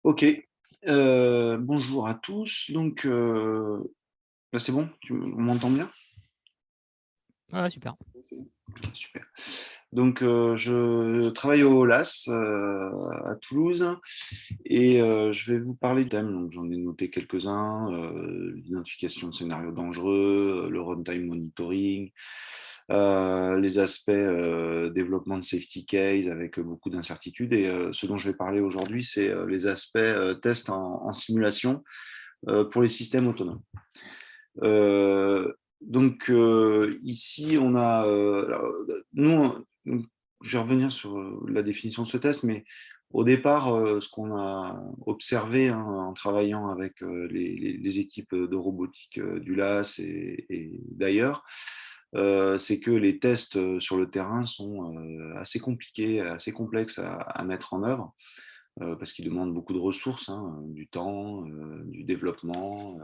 Ok, bonjour à tous. Donc là, c'est bon, on m'entend bien? Ouais, super. C'est bon. Ok, super. Donc je travaille au LAS à Toulouse et je vais vous parler de thèmes. Donc j'en ai noté quelques-uns, l'identification de scénarios dangereux, le runtime monitoring, les aspects développement de safety case avec beaucoup d'incertitudes. Et ce dont je vais parler aujourd'hui, c'est les aspects tests en simulation pour les systèmes autonomes. Donc ici, on a, alors, nous, je vais revenir sur la définition de ce test, mais au départ, ce qu'on a observé en travaillant avec les équipes de robotique du LAS et d'ailleurs, c'est que les tests sur le terrain sont assez compliqués, assez complexes à mettre en œuvre parce qu'ils demandent beaucoup de ressources, hein, du temps, du développement,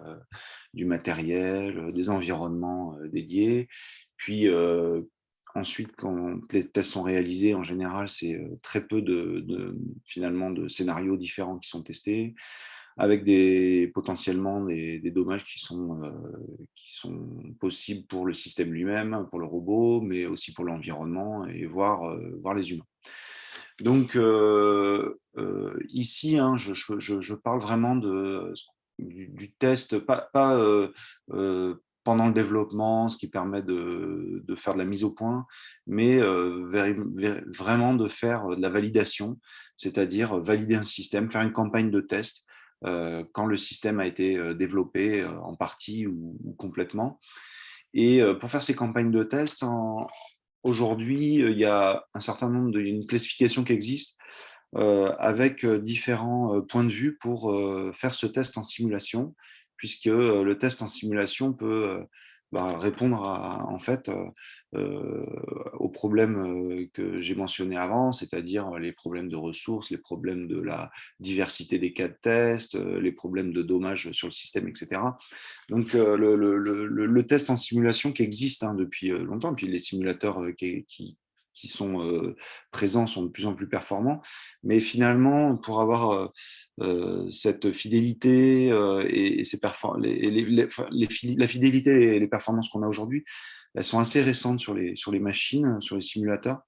du matériel, des environnements dédiés. Puis ensuite, quand les tests sont réalisés, en général, c'est très peu finalement de scénarios différents qui sont testés, avec potentiellement des dommages qui sont possibles pour le système lui-même, pour le robot, mais aussi pour l'environnement et voire les humains. Donc ici, hein, je parle vraiment du test, pas pendant le développement, ce qui permet de faire de la mise au point, mais vraiment de faire de la validation, c'est-à-dire valider un système, faire une campagne de test quand le système a été développé en partie ou complètement. Et pour faire ces campagnes de test, aujourd'hui, il y a un certain nombre il y a une classification qui existe avec différents points de vue pour faire ce test en simulation, puisque le test en simulation peut répondre en fait, aux problèmes que j'ai mentionnés avant, c'est-à-dire les problèmes de ressources, les problèmes de la diversité des cas de test, les problèmes de dommages sur le système, etc. Donc, le test en simulation qui existe hein, depuis longtemps, puis les simulateurs qui sont présents sont de plus en plus performants. Mais finalement, pour avoir cette fidélité et la fidélité et les performances qu'on a aujourd'hui, elles sont assez récentes sur les machines, sur les simulateurs.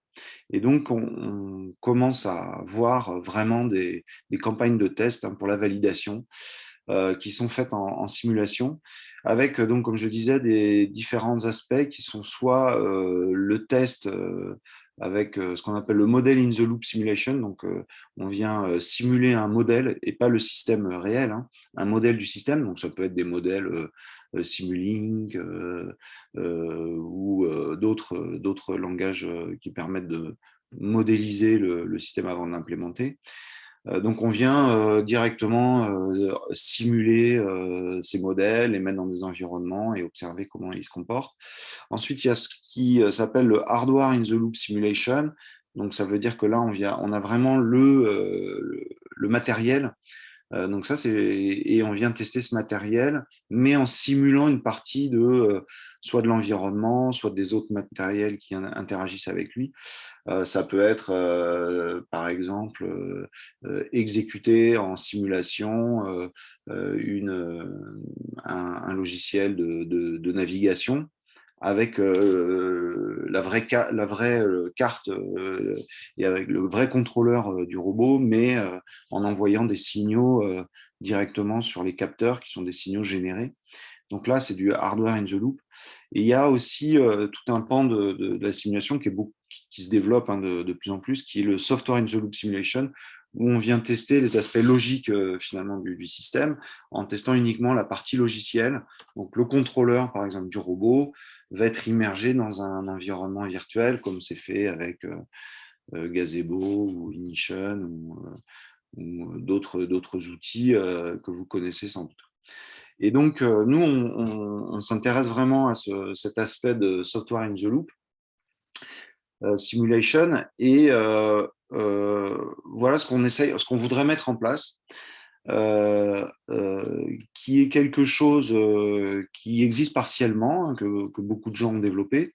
Et donc, on commence à voir vraiment des campagnes de test hein, pour la validation qui sont faites en simulation, avec, donc, comme je disais, des différents aspects qui sont soit le test avec ce qu'on appelle le model in the loop simulation, donc on vient simuler un modèle et pas le système réel, hein, un modèle du système, donc ça peut être des modèles Simulink ou d'autres langages qui permettent de modéliser le système avant de l'implémenter. Donc, on vient directement simuler ces modèles, les mettre dans des environnements et observer comment ils se comportent. Ensuite, il y a ce qui s'appelle le hardware in the loop simulation. Donc, ça veut dire que là, on a vraiment le matériel donc ça, et on vient tester ce matériel, mais en simulant une partie de soit de l'environnement, soit des autres matériels qui interagissent avec lui. Ça peut être, par exemple, exécuter en simulation un logiciel de navigation avec la vraie carte et avec le vrai contrôleur du robot, mais en envoyant des signaux directement sur les capteurs qui sont des signaux générés. Donc là, c'est du hardware in the loop. Et il y a aussi tout un pan de la simulation qui se développe hein, de plus en plus, qui est le software in the loop simulation, où on vient tester les aspects logiques finalement du système en testant uniquement la partie logicielle. Donc le contrôleur, par exemple, du robot va être immergé dans un environnement virtuel, comme c'est fait avec Gazebo ou Ignition ou d'autres outils que vous connaissez sans doute. Et donc, nous, on s'intéresse vraiment à cet aspect de software in the loop, simulation, et voilà ce qu'on voudrait mettre en place, qui est quelque chose qui existe partiellement, hein, que beaucoup de gens ont développé,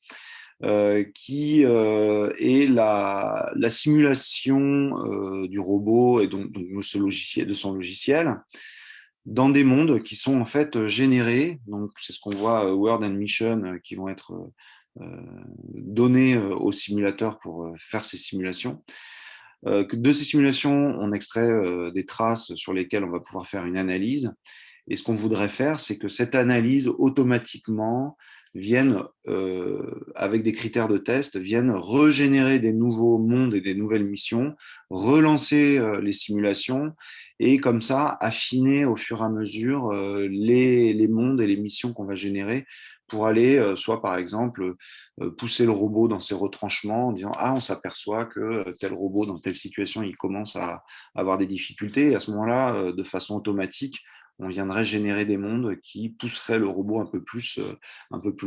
qui est la simulation du robot et donc de son logiciel dans des mondes qui sont en fait générés. Donc, c'est ce qu'on voit Word and Mission qui vont être donnés au simulateur pour faire ces simulations. De ces simulations, on extrait des traces sur lesquelles on va pouvoir faire une analyse. Et ce qu'on voudrait faire, c'est que cette analyse automatiquement vienne, avec des critères de test, vienne régénérer des nouveaux mondes et des nouvelles missions, relancer les simulations et comme ça affiner au fur et à mesure les mondes et les missions qu'on va générer pour aller, soit par exemple, pousser le robot dans ses retranchements en disant ah, on s'aperçoit que tel robot dans telle situation il commence à avoir des difficultés et à ce moment-là, de façon automatique, on viendrait générer des mondes qui pousseraient le robot un peu plus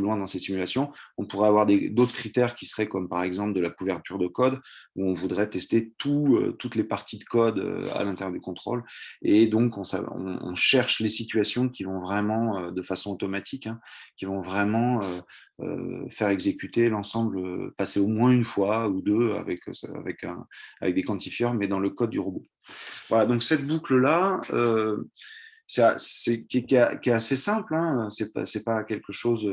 loin dans ces simulations. On pourrait avoir d'autres critères qui seraient comme par exemple de la couverture de code, où on voudrait tester toutes les parties de code à l'intérieur du contrôle. Et donc, on cherche les situations qui vont vraiment, de façon automatique, hein, qui vont vraiment faire exécuter l'ensemble, passer au moins une fois ou deux avec des quantifieurs, mais dans le code du robot. Voilà, donc cette boucle-là, qui est assez simple, hein. C'est pas quelque chose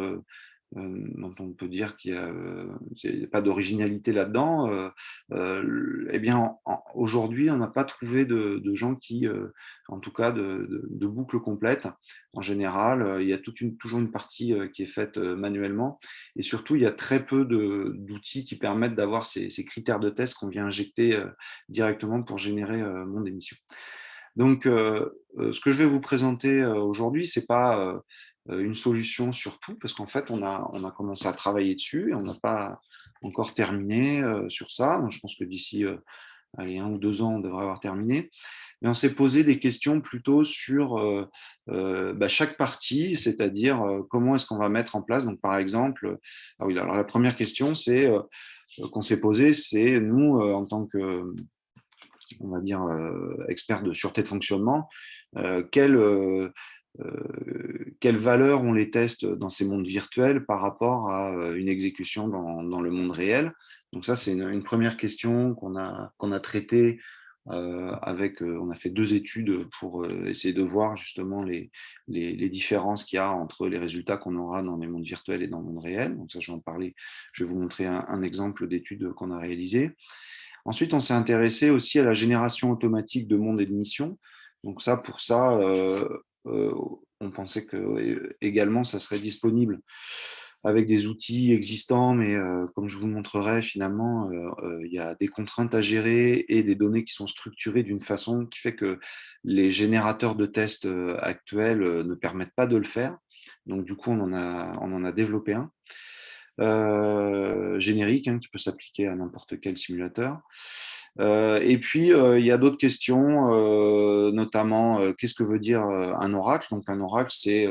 dont on peut dire qu'il n'y a pas d'originalité là-dedans. Eh bien, aujourd'hui, on n'a pas trouvé de gens qui, en tout cas, de boucles complètes. En général, il y a toujours une partie qui est faite manuellement. Et surtout, il y a très peu d'outils qui permettent d'avoir ces critères de test qu'on vient injecter directement pour générer mon émission. Donc, ce que je vais vous présenter aujourd'hui, ce n'est pas une solution sur tout, parce qu'en fait, on a commencé à travailler dessus et on n'a pas encore terminé sur ça. Donc, je pense que d'ici 1 ou 2 ans, on devrait avoir terminé. Mais on s'est posé des questions plutôt sur chaque partie, c'est-à-dire comment est-ce qu'on va mettre en place. Donc, par exemple, alors la première question qu'on s'est posée, c'est nous, en tant que on va dire, experts de sûreté de fonctionnement, quelle valeur ont les tests dans ces mondes virtuels par rapport à une exécution dans le monde réel. Donc ça, c'est une première question qu'on a traitée on a fait 2 études pour essayer de voir justement les différences qu'il y a entre les résultats qu'on aura dans les mondes virtuels et dans le monde réel. Donc ça, je vais en parler. Je vais vous montrer un exemple d'étude qu'on a réalisée. Ensuite, on s'est intéressé aussi à la génération automatique de mondes et de missions. Donc ça, pour ça, on pensait que également ça serait disponible avec des outils existants, mais comme je vous le montrerai, finalement, il y a des contraintes à gérer et des données qui sont structurées d'une façon qui fait que les générateurs de tests actuels ne permettent pas de le faire. Donc du coup, on en a développé un. Générique, hein, qui peut s'appliquer à n'importe quel simulateur. Et puis, il y a d'autres questions, notamment, qu'est-ce que veut dire un oracle? Donc, un oracle, c'est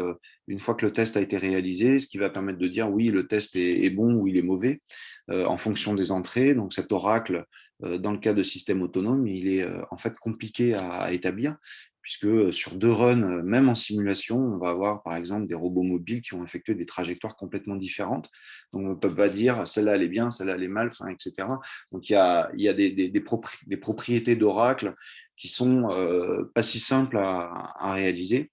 une fois que le test a été réalisé, ce qui va permettre de dire oui, le test est bon ou il est mauvais en fonction des entrées. Donc, cet oracle, dans le cas de systèmes autonomes, il est en fait compliqué à établir, puisque sur 2 runs, même en simulation, on va avoir par exemple des robots mobiles qui vont effectuer des trajectoires complètement différentes. Donc on ne peut pas dire celle-là elle est bien, celle-là elle est mal, etc. Donc il y a des propriétés d'Oracle qui sont pas si simples à réaliser.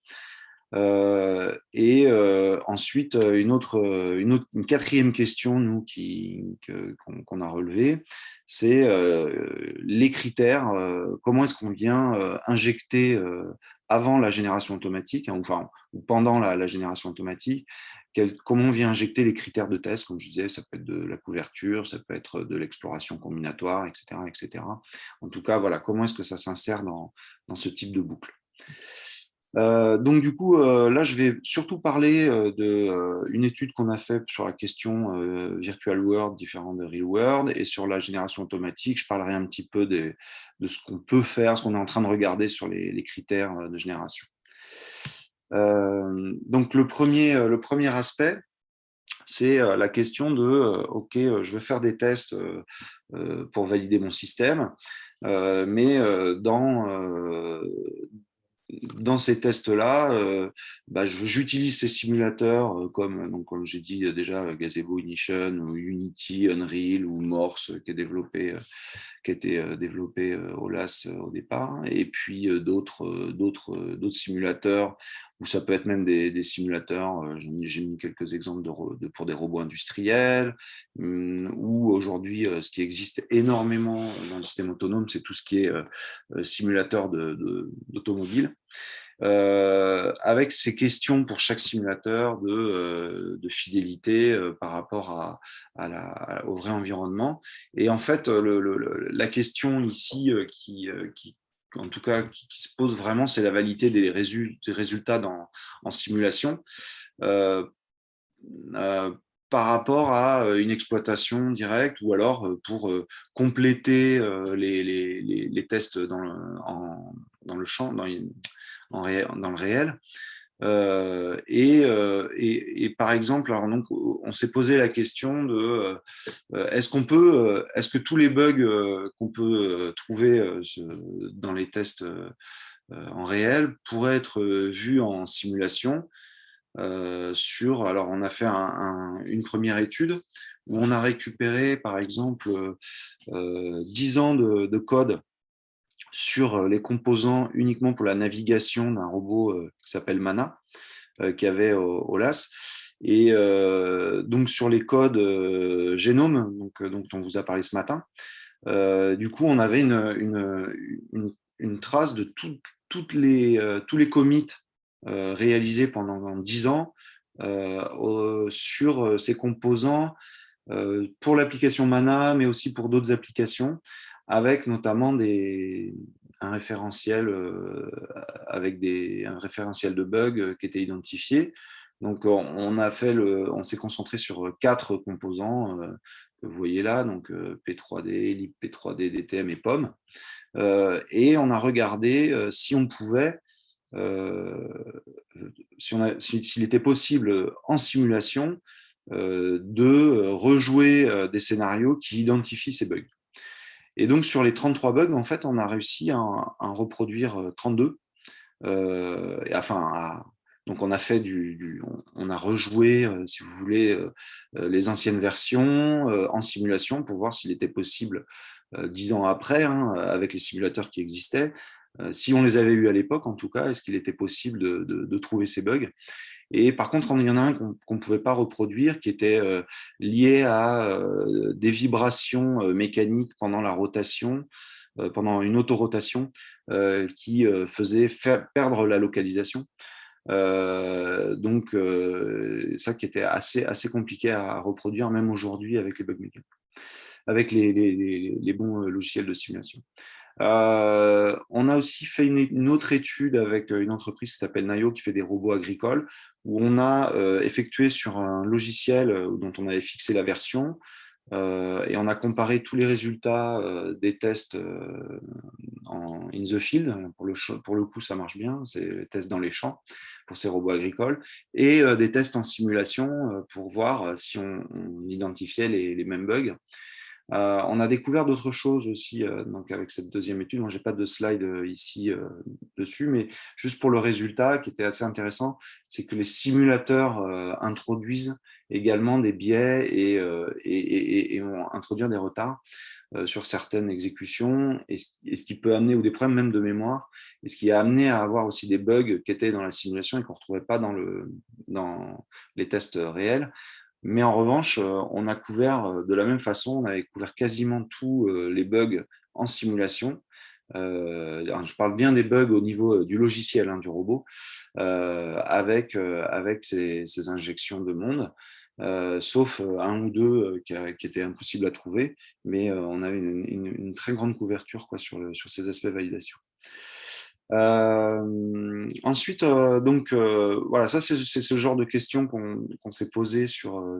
Ensuite, une quatrième question, nous, qu'on a relevée, c'est les critères. Comment est-ce qu'on vient injecter avant la génération automatique, hein, ou pendant la génération automatique, comment on vient injecter les critères de test, comme je disais, ça peut être de la couverture, ça peut être de l'exploration combinatoire, etc., etc. En tout cas, voilà, comment est-ce que ça s'insère dans ce type de boucle. Donc du coup, là, je vais surtout parler d'une étude qu'on a faite sur la question Virtual World différent de Real World, et sur la génération automatique, je parlerai un petit peu de ce qu'on peut faire, ce qu'on est en train de regarder sur les critères de génération. Donc le premier aspect, c'est la question de OK, je veux faire des tests pour valider mon système, mais dans ces tests-là, j'utilise ces simulateurs comme j'ai dit déjà, Gazebo Ignition, ou Unity, Unreal ou Morse qui a été développé au LAS au départ, et puis d'autres simulateurs, où ça peut être même des simulateurs, j'ai mis quelques exemples pour des robots industriels, ou aujourd'hui, ce qui existe énormément dans le système autonome, c'est tout ce qui est simulateur d'automobile. Avec ces questions pour chaque simulateur de fidélité par rapport au vrai environnement. Et en fait, la question ici en tout cas, qui se pose vraiment, c'est la validité des résultats en simulation. Euh, euh, Par rapport à une exploitation directe, ou alors pour compléter les tests dans le champ, dans le réel. Et par exemple, alors donc, on s'est posé la question de est-ce que tous les bugs qu'on peut trouver dans les tests en réel pourraient être vus en simulation alors on a fait une première étude où on a récupéré par exemple 10 ans de code sur les composants uniquement pour la navigation d'un robot qui s'appelle Mana, qu'il y avait au LAS. Et donc sur les codes génome, dont on vous a parlé ce matin, du coup on avait une trace de tous les commits réalisés pendant 10 ans sur ces composants pour l'application Mana, mais aussi pour d'autres applications, avec notamment un référentiel un référentiel de bugs qui était identifié. Donc, on s'est concentré sur 4 composants que vous voyez là, donc P3D, libp3d, DTM et POM. Et on a regardé si on pouvait, s'il était possible en simulation de rejouer des scénarios qui identifient ces bugs. Et donc, sur les 33 bugs, en fait, on a réussi à reproduire 32. Donc, on a fait on a rejoué, si vous voulez, les anciennes versions en simulation pour voir s'il était possible, 10 ans après, avec les simulateurs qui existaient, si on les avait eus à l'époque, en tout cas, est-ce qu'il était possible de trouver ces bugs. Et par contre, il y en a un qu'on ne pouvait pas reproduire, qui était lié à des vibrations mécaniques pendant la rotation, pendant une autorotation, qui faisait perdre la localisation. Donc, ça qui était assez compliqué à reproduire, même aujourd'hui, avec les bugs mécaniques, avec les bons logiciels de simulation. On a aussi fait une autre étude avec une entreprise qui s'appelle Nayo, qui fait des robots agricoles, où on a effectué sur un logiciel dont on avait fixé la version, et on a comparé tous les résultats des tests en in the field. Pour le coup, ça marche bien, c'est les tests dans les champs pour ces robots agricoles, et des tests en simulation pour voir si on identifiait les mêmes bugs. On a découvert d'autres choses aussi donc avec cette deuxième étude. Moi, je n'ai pas de slide ici dessus, mais juste pour le résultat qui était assez intéressant, c'est que les simulateurs introduisent également des biais et vont introduire des retards sur certaines exécutions, et ce qui peut amener, ou des problèmes même de mémoire, et ce qui a amené à avoir aussi des bugs qui étaient dans la simulation et qu'on ne retrouvait pas dans les tests réels. Mais en revanche, on a couvert de la même façon, on avait couvert quasiment tous les bugs en simulation. Je parle bien des bugs au niveau du logiciel, du robot, avec ces injections de monde, sauf un ou deux qui étaient impossibles à trouver, mais on avait une très grande couverture sur ces aspects validation. Ensuite, voilà, ça c'est ce genre de questions qu'on s'est posé sur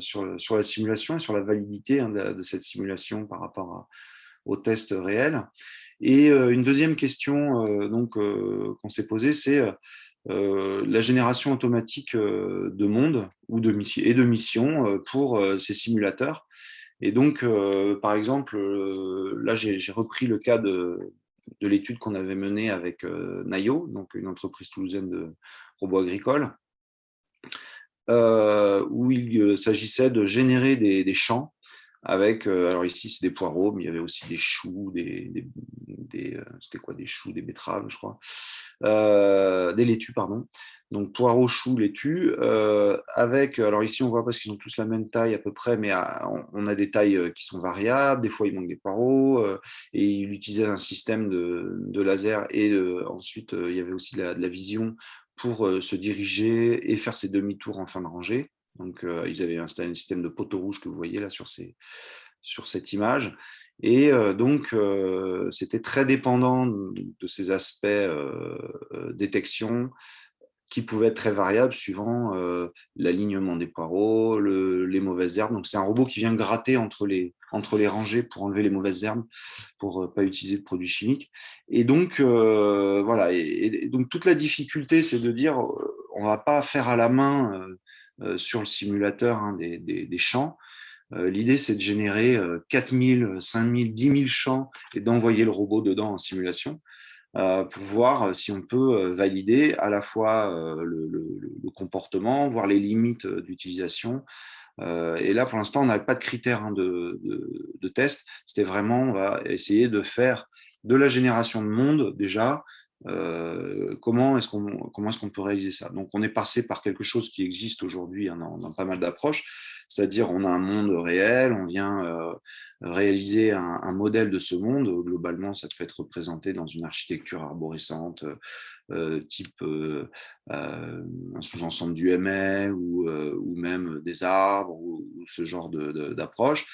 la simulation et sur la validité de cette simulation par rapport aux tests réels. Et une deuxième question qu'on s'est posée, c'est la génération automatique de mondes et de missions pour ces simulateurs. Et donc, par exemple, là j'ai repris le cas de l'étude qu'on avait menée avec Nayo, donc une entreprise toulousaine de robots agricoles, où il s'agissait de générer des champs avec, alors ici c'est des poireaux, mais il y avait aussi des choux, c'était quoi, des choux, des betteraves, je crois, des laitues, pardon. Donc poireaux, choux, laitues, avec, alors ici on voit parce qu'ils ont tous la même taille à peu près, mais on a des tailles qui sont variables, des fois il manque des poireaux, et il utilisait un système de laser, et ensuite il y avait aussi de la vision pour se diriger et faire ses demi-tours en fin de rangée. Donc, ils avaient installé un système de poteaux rouges que vous voyez là sur cette image. Et donc, c'était très dépendant de ces aspects détection qui pouvaient être très variables suivant l'alignement des poireaux, les mauvaises herbes. Donc, c'est un robot qui vient gratter entre les rangées pour enlever les mauvaises herbes, pour ne pas utiliser de produits chimiques. Et donc, voilà. Et donc, toute la difficulté, c'est de dire, on ne va pas faire à la main sur le simulateur des champs. L'idée, c'est de générer 4000, 5000, 10 000 champs et d'envoyer le robot dedans en simulation pour voir si on peut valider à la fois le comportement, voir les limites d'utilisation. Et là, pour l'instant, on n'avait pas de critères de test. C'était vraiment, on va essayer de faire de la génération de monde déjà. Comment est-ce qu'on peut réaliser ça? Donc, on est passé par quelque chose qui existe aujourd'hui dans pas mal d'approches, c'est-à-dire on a un monde réel, on vient réaliser un modèle de ce monde. Globalement, ça peut être représenté dans une architecture arborescente, type un sous-ensemble du ML ou même des arbres ou ce genre d'approche.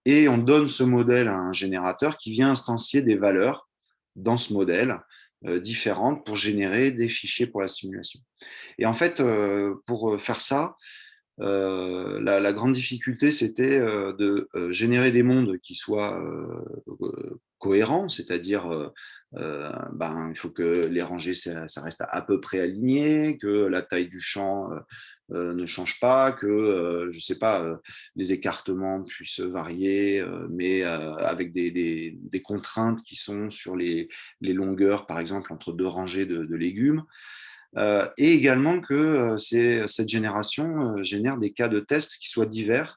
Et on donne ce modèle à un générateur qui vient instancier des valeurs dans ce modèle différentes pour générer des fichiers pour la simulation. Et en fait, pour faire ça, la grande difficulté, c'était de générer des mondes qui soient cohérents, c'est-à-dire il faut que les rangées, ça reste à peu près aligné, que la taille du champ ne change pas, que, je ne sais pas, les écartements puissent varier, mais avec des contraintes qui sont sur les longueurs, par exemple, entre deux rangées de légumes. Et également que cette génération génère des cas de test qui soient divers,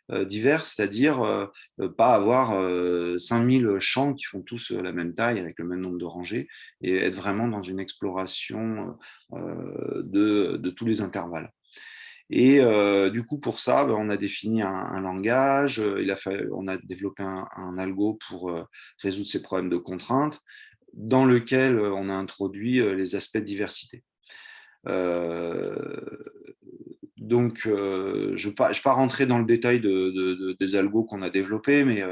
c'est-à-dire pas avoir 5000 champs qui font tous la même taille avec le même nombre de rangées et être vraiment dans une exploration de tous les intervalles. Et du coup, pour ça, on a défini un langage, on a développé un algo pour résoudre ces problèmes de contraintes, dans lequel on a introduit les aspects de diversité. Donc, je ne vais pas rentrer dans le détail des algos qu'on a développés, mais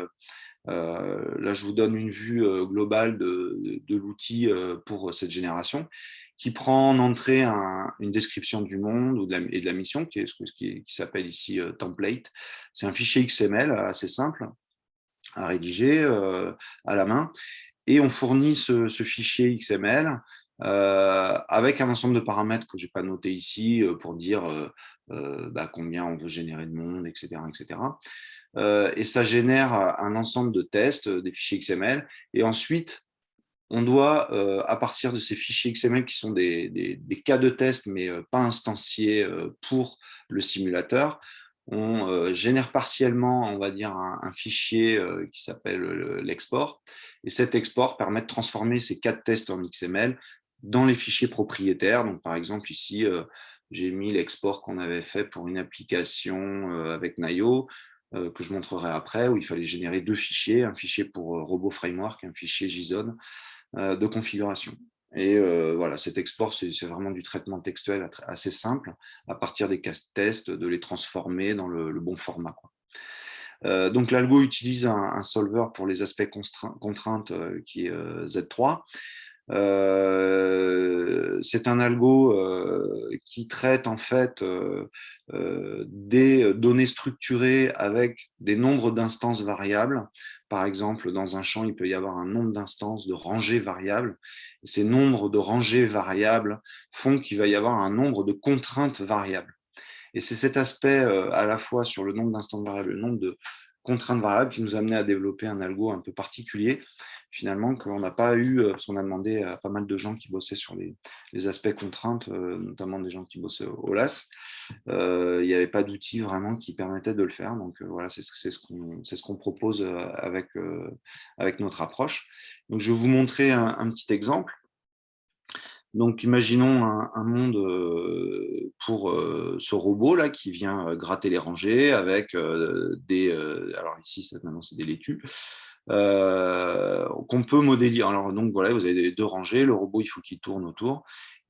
là, je vous donne une vue globale de l'outil pour cette génération, qui prend en entrée une description du monde et de la mission, qui s'appelle ici template. C'est un fichier XML assez simple à rédiger à la main. Et on fournit ce fichier XML avec un ensemble de paramètres que je n'ai pas noté ici pour dire combien on veut générer de monde, etc. etc. Et ça génère un ensemble de tests, des fichiers XML. Et ensuite, on doit, à partir de ces fichiers XML qui sont des cas de test, mais pas instanciés pour le simulateur, on génère partiellement, on va dire, un fichier qui s'appelle l'export. Et cet export permet de transformer ces cas de tests en XML dans les fichiers propriétaires. Donc, par exemple, ici, j'ai mis l'export qu'on avait fait pour une application avec Nayo, que je montrerai après, où il fallait générer deux fichiers, un fichier pour Robot Framework et un fichier JSON de configuration. Et voilà, cet export, c'est vraiment du traitement textuel assez simple, à partir des cas tests, de les transformer dans le bon format, quoi. Donc l'algo utilise un solver pour les aspects contraintes qui est Z3. C'est un algo qui traite en fait des données structurées avec des nombres d'instances variables. Par exemple, dans un champ, il peut y avoir un nombre d'instances de rangées variables. Ces nombres de rangées variables font qu'il va y avoir un nombre de contraintes variables. Et c'est cet aspect à la fois sur le nombre d'instances variables, le nombre de contraintes variables qui nous a amené à développer un algo un peu particulier finalement, qu'on n'a pas eu, parce qu'on a demandé à pas mal de gens qui bossaient sur les aspects contraintes, notamment des gens qui bossaient au LAS, il n'y avait pas d'outil vraiment qui permettait de le faire. Donc voilà, c'est ce qu'on propose avec notre approche. Donc je vais vous montrer un petit exemple. Donc, imaginons un monde pour ce robot-là qui vient gratter les rangées avec des... alors ici, maintenant, c'est des laitues. Qu'on peut modéliser. Alors, donc, voilà, vous avez deux rangées. Le robot, il faut qu'il tourne autour.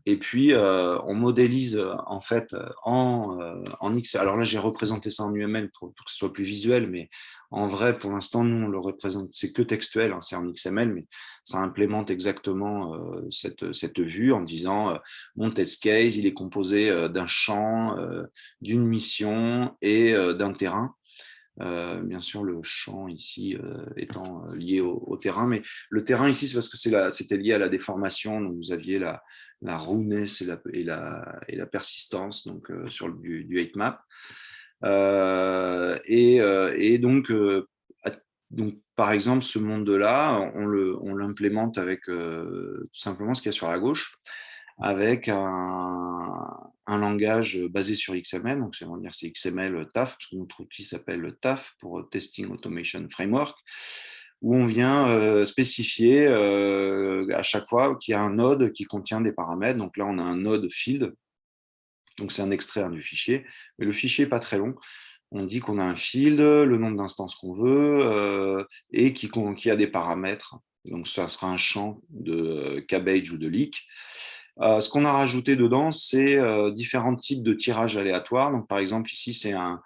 Et puis, on modélise en fait en X. Alors là, j'ai représenté ça en UML pour que ce soit plus visuel, mais en vrai, pour l'instant, nous, on le représente, c'est que textuel, hein, c'est en XML, mais ça implémente exactement cette vue en disant mon test case, il est composé d'un champ, d'une mission et d'un terrain. Bien sûr, le champ ici étant lié au terrain, mais le terrain ici, c'est parce que c'était lié à la déformation. Donc, vous aviez la roughness et la persistance donc, sur du 8map. Et donc, par exemple, ce monde-là, on l'implémente avec tout simplement ce qu'il y a sur la gauche, avec un langage basé sur XML, donc c'est XML TAF, parce que notre outil s'appelle TAF pour Testing Automation Framework, où on vient spécifier à chaque fois qu'il y a un node qui contient des paramètres. Donc là, on a un node field, donc c'est un extrait du fichier, mais le fichier n'est pas très long. On dit qu'on a un field, le nombre d'instances qu'on veut, et qui a des paramètres. Donc ça sera un champ de cabbage ou de leak. Ce qu'on a rajouté dedans, c'est différents types de tirages aléatoires. Donc, par exemple, ici, c'est un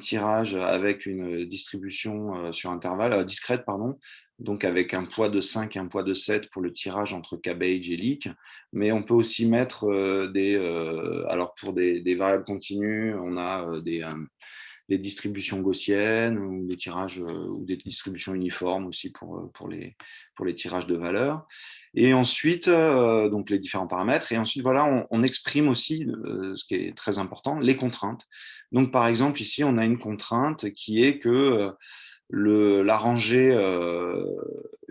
tirage avec une distribution sur intervalle discrète, pardon, donc avec un poids de 5 et un poids de 7 pour le tirage entre cabbage et leak. Mais on peut aussi mettre alors pour des variables continues, on a des distributions gaussiennes ou des tirages ou des distributions uniformes aussi pour les tirages de valeurs. Et ensuite, donc les différents paramètres. Et ensuite, voilà, on exprime aussi, ce qui est très important, les contraintes. Donc, par exemple, ici, on a une contrainte qui est que la rangée,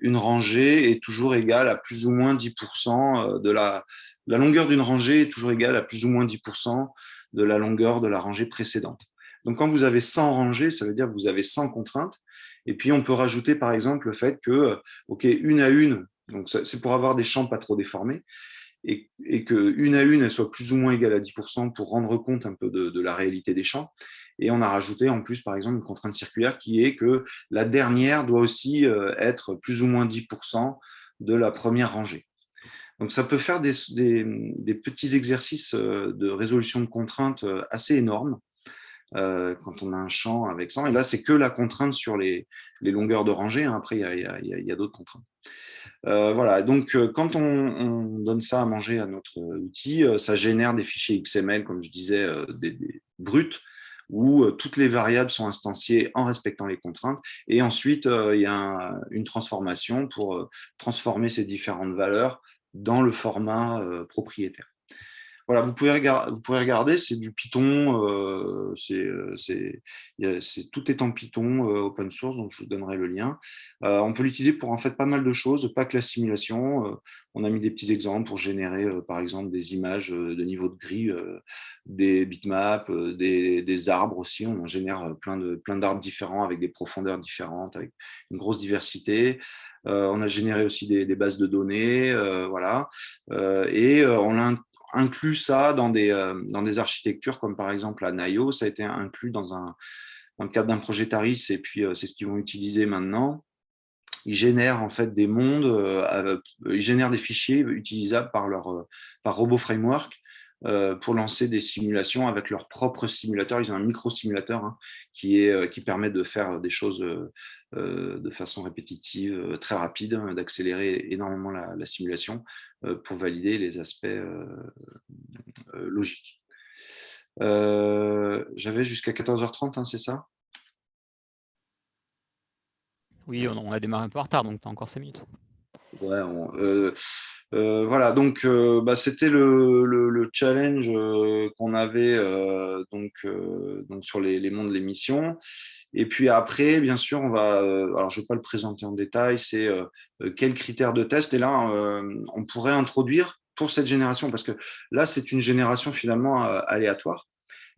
une rangée est toujours égale à plus ou moins 10% de la longueur d'une rangée est toujours égale à plus ou moins 10% de la longueur de la rangée précédente. Donc, quand vous avez 100 rangées, ça veut dire que vous avez 100 contraintes. Et puis, on peut rajouter, par exemple, le fait que, OK, une à une, donc c'est pour avoir des champs pas trop déformés, et qu'une à une, elle soit plus ou moins égale à 10% pour rendre compte un peu de la réalité des champs. Et on a rajouté en plus, par exemple, une contrainte circulaire qui est que la dernière doit aussi être plus ou moins 10% de la première rangée. Donc, ça peut faire des petits exercices de résolution de contraintes assez énormes quand on a un champ avec 100. Et là, c'est que la contrainte sur les longueurs de rangée. Hein. Après, il y a d'autres contraintes. Voilà, donc quand on donne ça à manger à notre outil, ça génère des fichiers XML, comme je disais, des bruts, où toutes les variables sont instanciées en respectant les contraintes. Et ensuite, il y a une transformation pour transformer ces différentes valeurs dans le format propriétaire. Voilà, vous pouvez regarder, c'est du Python, tout est en Python open source, donc je vous donnerai le lien. On peut l'utiliser pour en fait pas mal de choses, pas que la simulation. On a mis des petits exemples pour générer, par exemple, des images de niveau de gris, des bitmaps, des arbres aussi. On en génère plein d'arbres différents avec des profondeurs différentes, avec une grosse diversité. On a généré aussi des bases de données, voilà. Et on a inclus ça dans des architectures comme par exemple la Naio. Ça a été inclus dans le cadre d'un projet Taris, et puis c'est ce qu'ils vont utiliser maintenant. Ils génèrent en fait des mondes, ils génèrent des fichiers utilisables par Robo Framework pour lancer des simulations avec leur propre simulateur. Ils ont un micro-simulateur qui permet de faire des choses de façon répétitive, très rapide, d'accélérer énormément la simulation pour valider les aspects logiques. J'avais jusqu'à 14h30, c'est ça? Oui, on a démarré un peu en retard, donc tu as encore 5 minutes. Ouais, voilà, donc c'était le challenge qu'on avait donc sur les mondes de l'émission. Et puis après, bien sûr, alors je ne vais pas le présenter en détail, c'est quels critères de test. Et là, on pourrait introduire pour cette génération, parce que là, c'est une génération finalement aléatoire.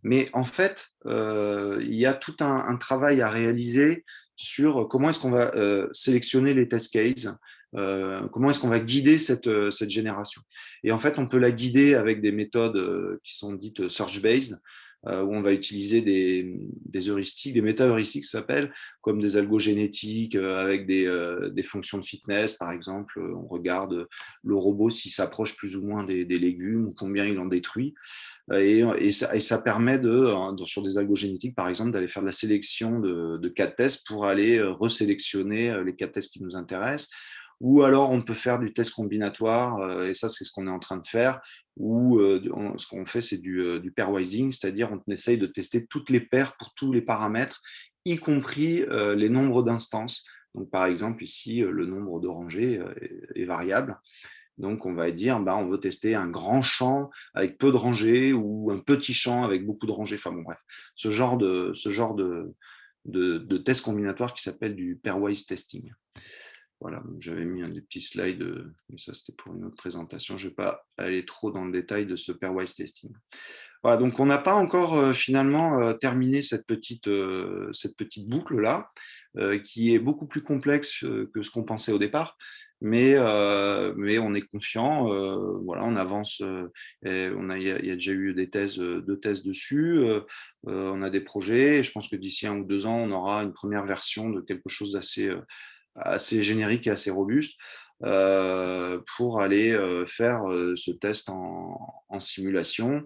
Mais en fait, il y a tout un travail à réaliser sur comment est-ce qu'on va sélectionner les test cases, comment est-ce qu'on va guider cette génération. Et en fait, on peut la guider avec des méthodes qui sont dites search-based, où on va utiliser des heuristiques, des méta-heuristiques, ça s'appelle, comme des algos génétiques avec des fonctions de fitness, par exemple. On regarde le robot s'il s'approche plus ou moins des légumes, ou combien il en détruit. Et ça permet sur des algos génétiques, par exemple, d'aller faire de la sélection de cas de tests pour aller resélectionner les cas de tests qui nous intéressent. Ou alors, on peut faire du test combinatoire, et ça, c'est ce qu'on est en train de faire, où ce qu'on fait, c'est du pairwising, c'est-à-dire on essaye de tester toutes les paires pour tous les paramètres, y compris les nombres d'instances. Donc, par exemple, ici, le nombre de rangées est variable. Donc, on va dire, on veut tester un grand champ avec peu de rangées ou un petit champ avec beaucoup de rangées. Enfin bon, bref, ce genre de test combinatoire qui s'appelle du pairwise testing. Voilà, j'avais mis des petits slides, mais ça c'était pour une autre présentation. Je ne vais pas aller trop dans le détail de ce pairwise testing. Voilà, donc on n'a pas encore finalement terminé cette petite boucle-là, qui est beaucoup plus complexe que ce qu'on pensait au départ, mais on est confiant, voilà, on avance, il y a déjà eu deux thèses dessus, on a des projets, et je pense que d'ici 1 ou 2 ans, on aura une première version de quelque chose d'assez générique et assez robuste pour aller faire ce test en simulation.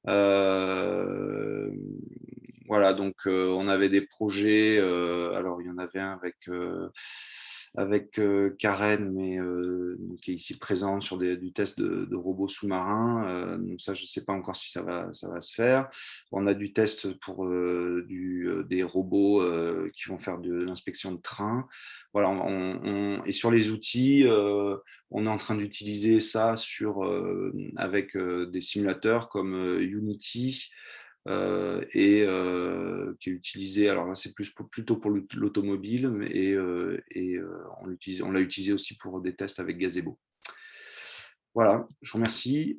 Euh, voilà, donc on avait des projets. Alors, il y en avait un avec Karen, qui est ici présente sur du test de robots sous-marins. Donc ça, je ne sais pas encore si ça va se faire. On a du test pour des robots qui vont faire de l'inspection de trains. Voilà, et sur les outils, on est en train d'utiliser ça avec des simulateurs comme Unity qui est utilisé. Alors là, c'est plutôt pour l'automobile, on l'a utilisé aussi pour des tests avec Gazebo. Voilà, je vous remercie.